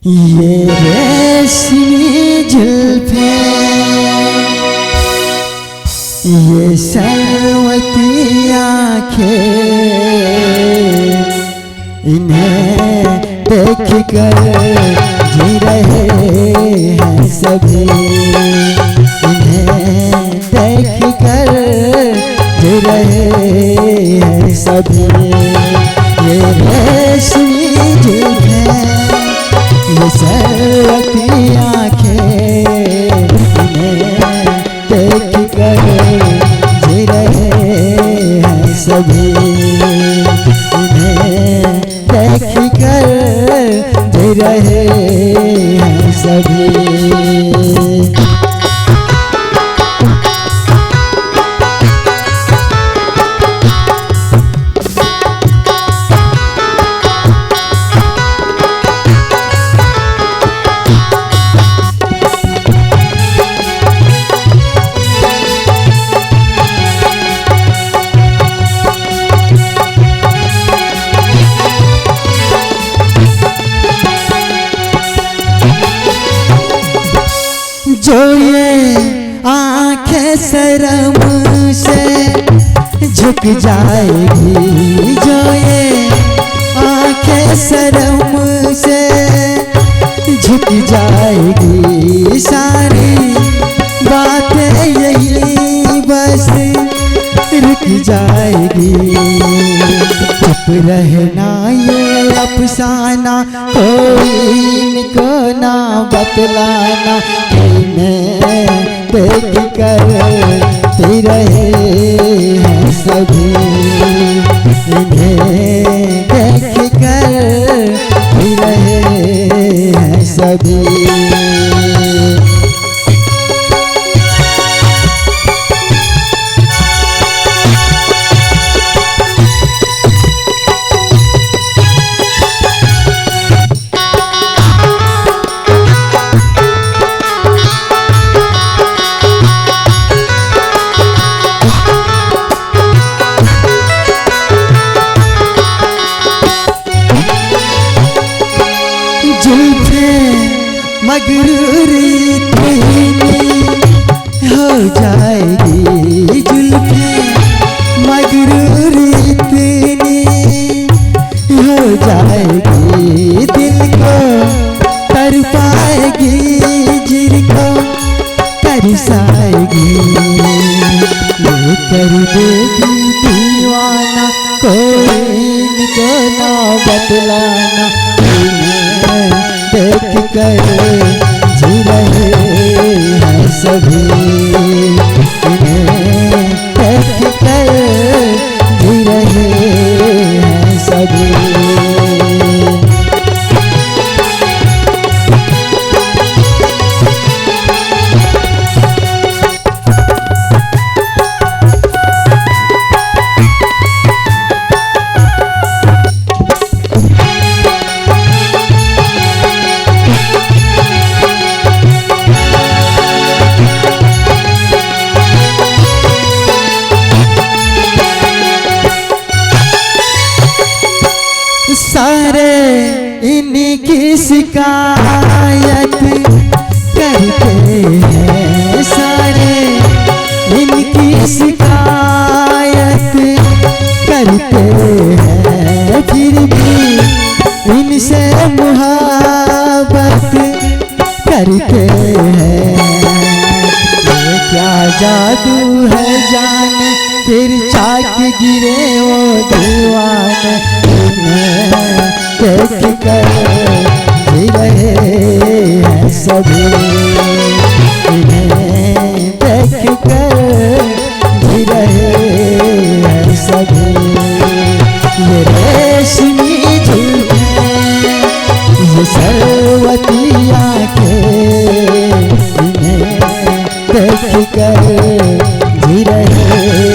ये रेशमी जुल्फें, ये सरवती आँखें, इन्हें देख कर जी रहे हैं सभी, इन्हें देख कर जी रहे हैं सभी। ये रेशमी जुल्फें, ये सरवती आँखें, इन्हें देख कर जी रहे हैं सभी, इन्हें देख कर जी रहे हैं सभी। जो ये आँखें शर्म से झुक जाएगी, जो ये आँखें शर्म से झुक जाएगी, सारी बातें यही बस रुक जाएगी। चुप रहना ये अफसाना, कोई इनको ना बतलाना, इन्हें देख कर जी रहे हैं सभी, इन्हें देख कर जी रहे हैं सभी। मगरूरी तेरी हो जाएगी, जुल्फें मगरूरी तेरी हो जाएगी, दिल को तरपाएगी, जिर को तरसाएगी, ये कर देगी दीवाना, कोई इनको ना बतलाना, देख कर जी रहे हैं सभी, इन्हें देख कर जी रहे हैं सभी। सारे इनकी शिकायत करते हैं, सारे इनकी शिकायत करते हैं, फिर भी इनसे मुहब्बत करते हैं। ये क्या जादू है जाने, फिर चाक गिरे वो दीवाने, देख कर जी रहे हैं सभी, इन्हें देख कर जी रहे हैं सभी। ये रेशमी जुल्फें, ये सरवती आँखें, इन्हें देख कर जी रहे